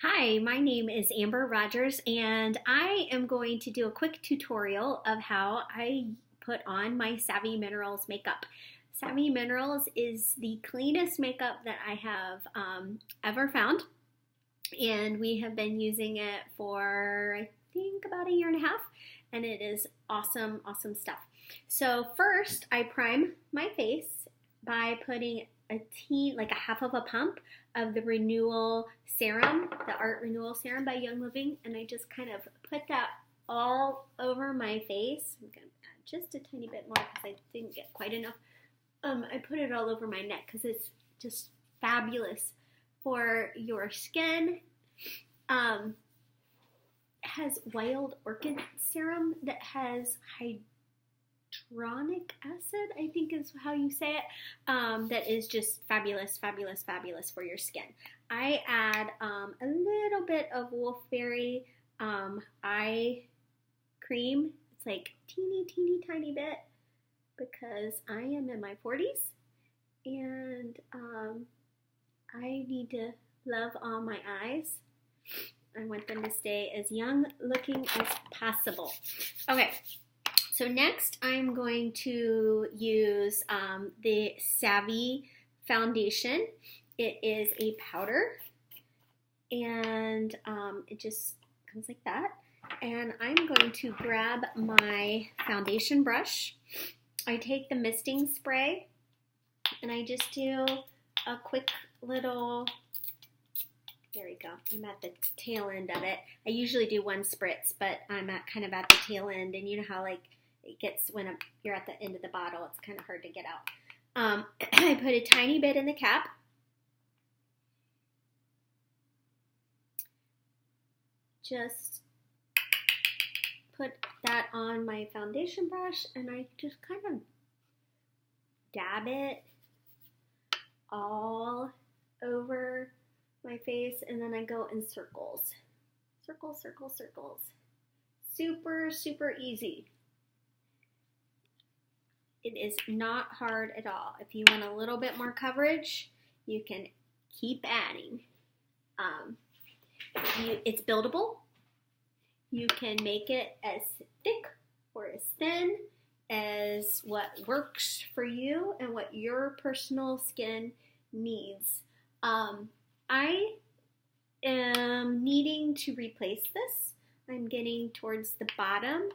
Hi, my name is Amber Rogers, and I am going to do a quick tutorial of how I put on my Savvy Minerals makeup. Savvy Minerals is the cleanest makeup that I have ever found, and we have been using it for I think about a year and a half, and it is awesome, awesome stuff. So first, I prime my face by putting like a half of a pump of the Renewal Serum, the Art Renewal Serum by Young Living, and I just kind of put that all over my face. I'm gonna add just a tiny bit more because I didn't get quite enough. I put it all over my neck because it's just fabulous for your skin. It has Wild Orchid Serum that has hyaluronic acid, I think is how you say it, that is just fabulous, fabulous, fabulous for your skin. I add a little bit of Wolfberry eye cream. It's like teeny, teeny, tiny bit because I am in my 40s and I need to love all my eyes. I want them to stay as young looking as possible. Okay. So next I'm going to use the Savvy foundation. It is a powder and it just comes like that. And I'm going to grab my foundation brush. I take the misting spray and I just do a quick little, there we go, I'm at the tail end of it. I usually do one spritz, but I'm kind of at the tail end, and you know how like it gets when you're at the end of the bottle, it's kind of hard to get out. I put a tiny bit in the cap. Just put that on my foundation brush and I just kind of dab it all over my face, and then I go in circles. Circles, circles, circles. Super, super easy. It is not hard at all. If you want a little bit more coverage, you can keep adding. It's buildable. You can make it as thick or as thin as what works for you and what your personal skin needs. I am needing to replace this. I'm getting towards the bottom.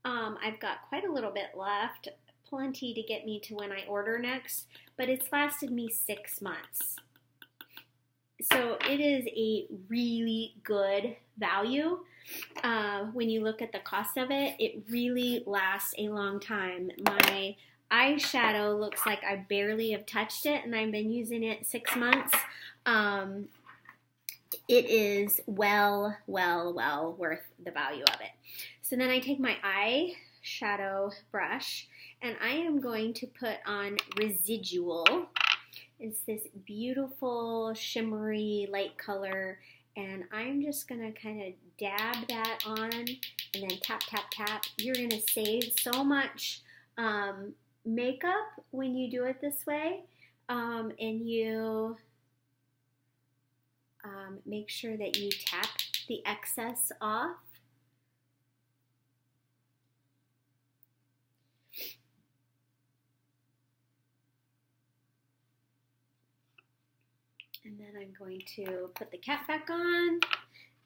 I've got quite a little bit left, plenty to get me to when I order next, but it's lasted me 6 months. So it is a really good value. When you look at the cost of it, it really lasts a long time. My eyeshadow looks like I barely have touched it, and I've been using it 6 months. It is well worth the value of it. So then I take my eyeshadow brush and I am going to put on Residual. It's this beautiful shimmery light color, and I'm just gonna kind of dab that on and then tap, tap, tap. You're gonna save so much makeup when you do it this way, and you make sure that you tap the excess off. And then I'm going to put the cap back on.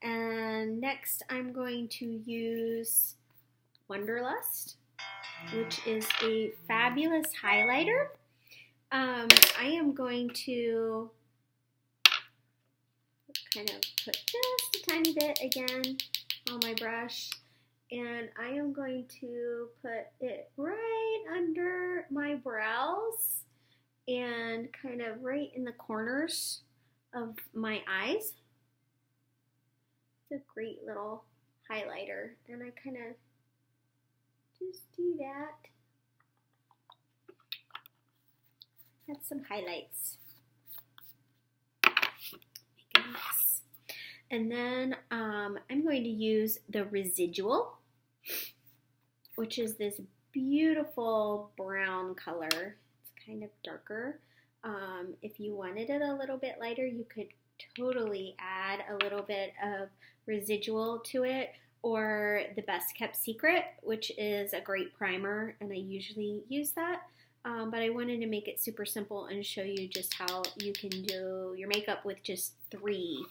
And next I'm going to use Wonderlust, which is a fabulous highlighter. I am going to kind of put just a tiny bit again on my brush, and I am going to put it right under my brows and kind of right in the corners of my eyes. It's a great little highlighter, and I kind of just do that. Add some highlights. And then I'm going to use the Residual, which is this beautiful brown color. It's kind of darker. If you wanted it a little bit lighter, you could totally add a little bit of residual to it, or the Best Kept Secret, which is a great primer, and I usually use that. But I wanted to make it super simple and show you just how you can do your makeup with just 3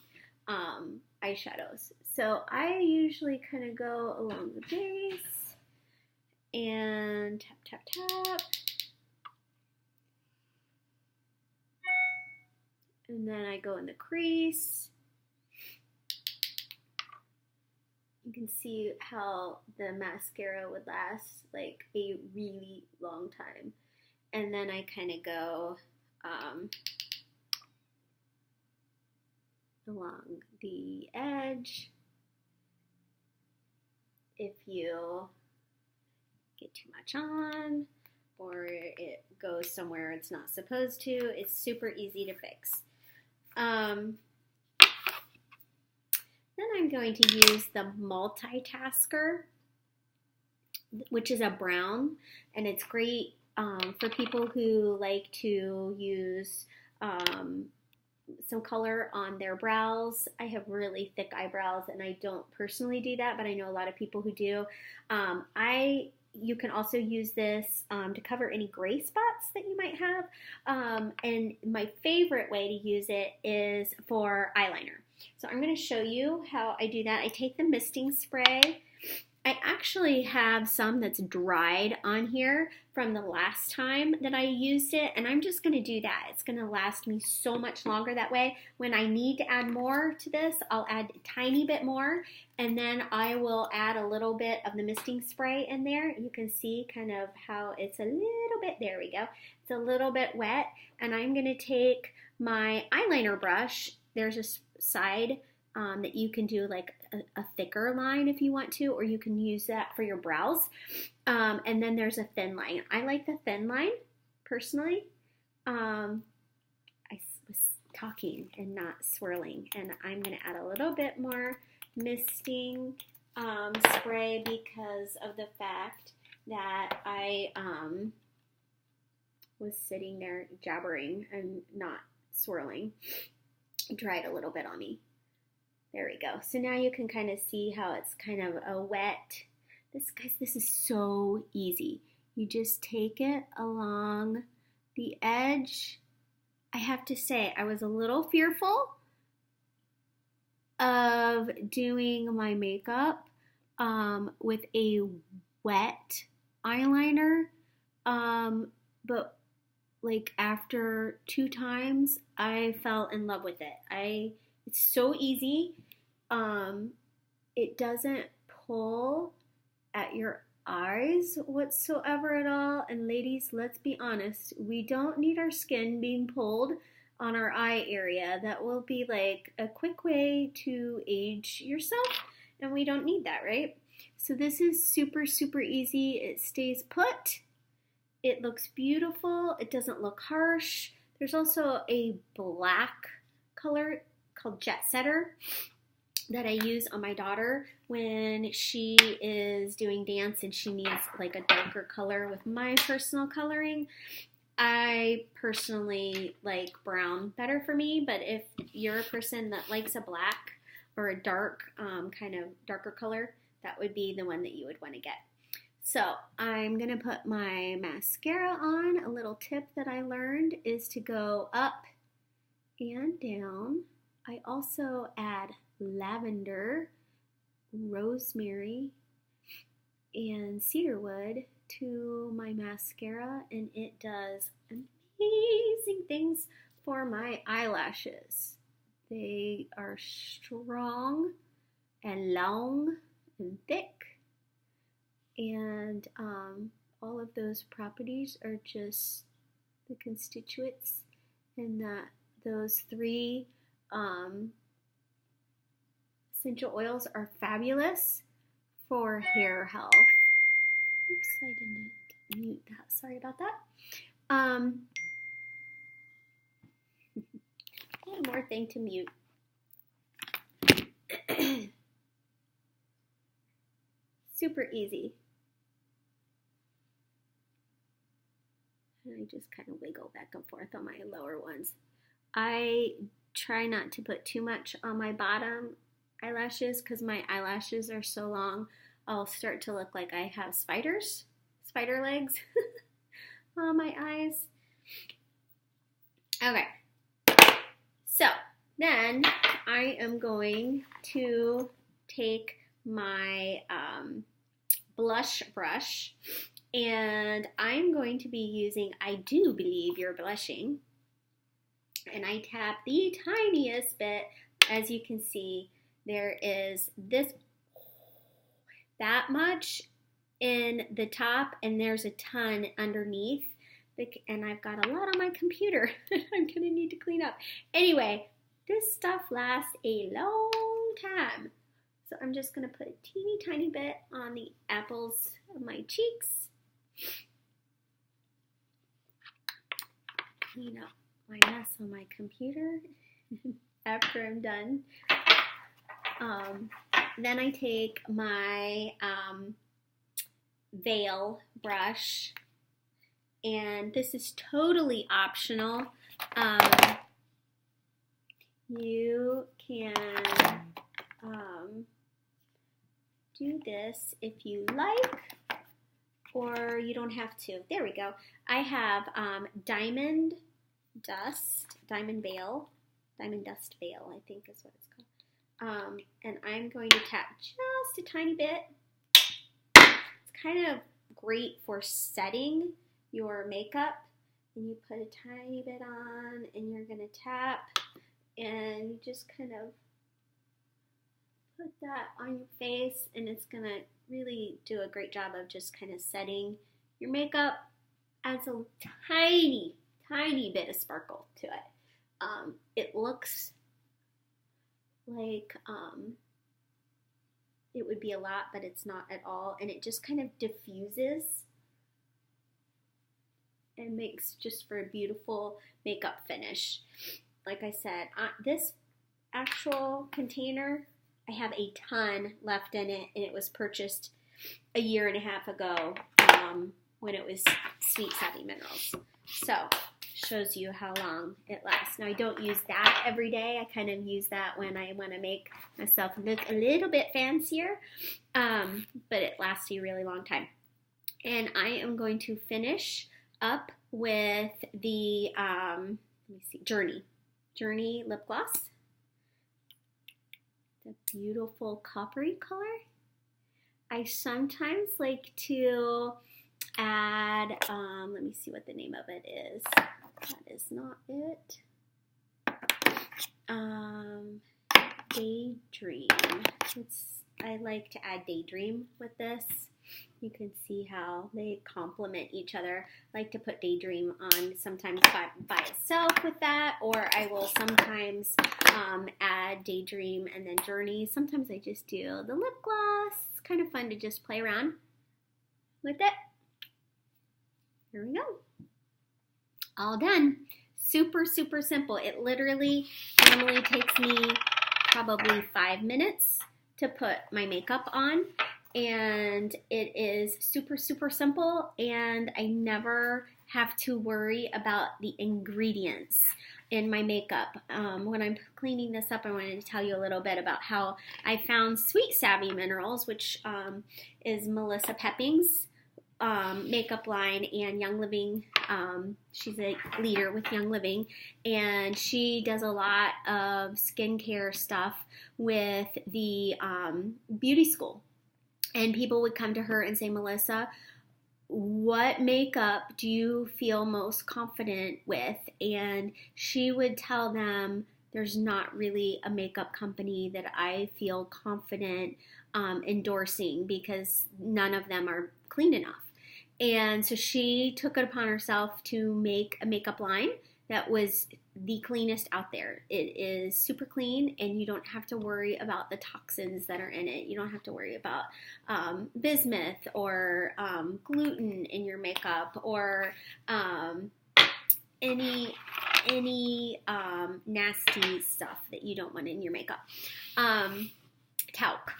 eyeshadows. So I usually kind of go along the base and tap, tap, tap. And then I go in the crease. You can see how the mascara would last like a really long time. And then I kind of go along the edge. If you get too much on or it goes somewhere it's not supposed to, it's super easy to fix. Then I'm going to use the Multitasker, which is a brown, and it's great for people who like to use some color on their brows. I have really thick eyebrows, and I don't personally do that, but I know a lot of people who do. You can also use this to cover any gray spots that you might have. And my favorite way to use it is for eyeliner. So I'm going to show you how I do that. I take the misting spray. I actually have some that's dried on here from the last time that I used it, and I'm just going to do that. It's going to last me so much longer that way. When I need to add more to this, I'll add a tiny bit more, and then I will add a little bit of the misting spray in there. You can see kind of how it's a little bit, there we go, it's a little bit wet, and I'm going to take my eyeliner brush. There's a side that you can do like a thicker line if you want to, or you can use that for your brows. And then there's a thin line. I like the thin line personally. I was talking and not swirling, and I'm going to add a little bit more misting spray because of the fact that I was sitting there jabbering and not swirling. It dried a little bit on me. There we go. So now you can kind of see how it's kind of a wet. This is so easy. You just take it along the edge. I have to say, I was a little fearful of doing my makeup with a wet eyeliner, but like after 2 times, I fell in love with it. It's so easy. It doesn't pull at your eyes whatsoever at all. And ladies, let's be honest, we don't need our skin being pulled on our eye area. That will be like a quick way to age yourself, and we don't need that, right? So this is super, super easy. It stays put. It looks beautiful. It doesn't look harsh. There's also a black color called Jet Setter that I use on my daughter when she is doing dance and she needs like a darker color with my personal coloring. I personally like brown better for me, but if you're a person that likes a black or a dark kind of darker color, that would be the one that you would want to get. So I'm going to put my mascara on. A little tip that I learned is to go up and down. I also add lavender, rosemary, and cedarwood to my mascara, and it does amazing things for my eyelashes. They are strong and long and thick, and all of those properties are just the constituents, and that those 3 essential oils are fabulous for hair health. Oops, I didn't mute that. Sorry about that. One more thing to mute. Super easy. And I just kind of wiggle back and forth on my lower ones. I try not to put too much on my bottom eyelashes because my eyelashes are so long, I'll start to look like I have spider legs on my eyes. Okay, so then I am going to take my blush brush, and I'm going to be using I Do Believe You're Blushing, and I tap the tiniest bit. As you can see, there is that much in the top, and there's a ton underneath, and I've got a lot on my computer I'm gonna need to clean up. Anyway, this stuff lasts a long time. So I'm just going to put a teeny tiny bit on the apples of my cheeks. Clean up my mess on my computer after I'm done. Then I take my veil brush, and this is totally optional. You can do this if you like, or you don't have to. There we go. I have Diamond Dust Veil, I think is what it's called. And I'm going to tap just a tiny bit. It's kind of great for setting your makeup. And you put a tiny bit on, and you're going to tap, and you just kind of put that on your face, and it's going to really do a great job of just kind of setting your makeup. Adds a tiny, tiny bit of sparkle to it. It looks like it would be a lot, but it's not at all, and it just kind of diffuses and makes just for a beautiful makeup finish. Like I said, this actual container, I have a ton left in it, and it was purchased a year and a half ago when it was Sweet Savvy Minerals. So, shows you how long it lasts. Now, I don't use that every day. I kind of use that when I want to make myself look a little bit fancier, but it lasts you a really long time. And I am going to finish up with the, let me see, Journey lip gloss. The beautiful coppery color. I sometimes like to add, let me see what the name of it is. That is not it. Daydream. I like to add Daydream with this. You can see how they complement each other. I like to put Daydream on sometimes by itself with that, or I will sometimes add Daydream and then Journey. Sometimes I just do the lip gloss. It's kind of fun to just play around with it. Here we go. All done. Super, super simple. It literally normally takes me probably 5 minutes to put my makeup on. And it is super, super simple, and I never have to worry about the ingredients in my makeup. When I'm cleaning this up, I wanted to tell you a little bit about how I found Sweet Savvy Minerals, which is Melissa Pepping's makeup line, and Young Living. She's a leader with Young Living, and she does a lot of skincare stuff with the beauty school. And people would come to her and say, Melissa, what makeup do you feel most confident with? And she would tell them, there's not really a makeup company that I feel confident endorsing because none of them are clean enough. And so she took it upon herself to make a makeup line that was the cleanest out there. It is super clean, and you don't have to worry about the toxins that are in it. You don't have to worry about bismuth or gluten in your makeup, or any nasty stuff that you don't want in your makeup. Talc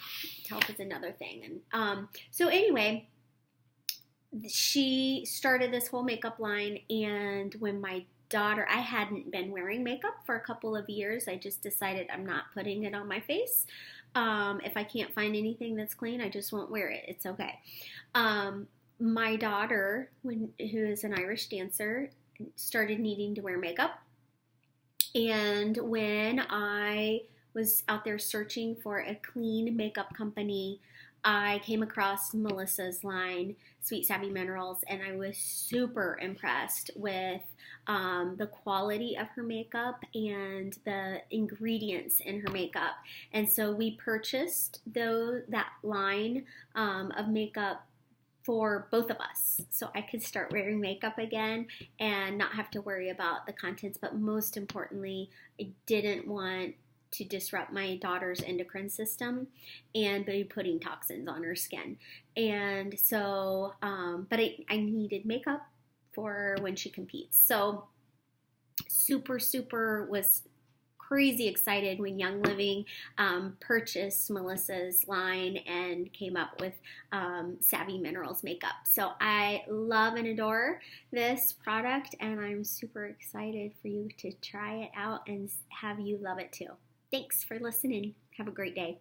is another thing. And so anyway, she started this whole makeup line, and when my daughter, I hadn't been wearing makeup for a couple of years. I just decided I'm not putting it on my face. If I can't find anything that's clean, I just won't wear it. It's okay. My daughter, who is an Irish dancer, started needing to wear makeup. And when I was out there searching for a clean makeup company, I came across Melissa's line, Sweet Savvy Minerals, and I was super impressed with the quality of her makeup and the ingredients in her makeup. And so we purchased that line of makeup for both of us, so I could start wearing makeup again and not have to worry about the contents. But most importantly, I didn't want to disrupt my daughter's endocrine system and be putting toxins on her skin. And so, but I needed makeup for when she competes. So super was crazy excited when Young Living purchased Melissa's line and came up with Savvy Minerals makeup. So I love and adore this product, and I'm super excited for you to try it out and have you love it too. Thanks for listening. Have a great day.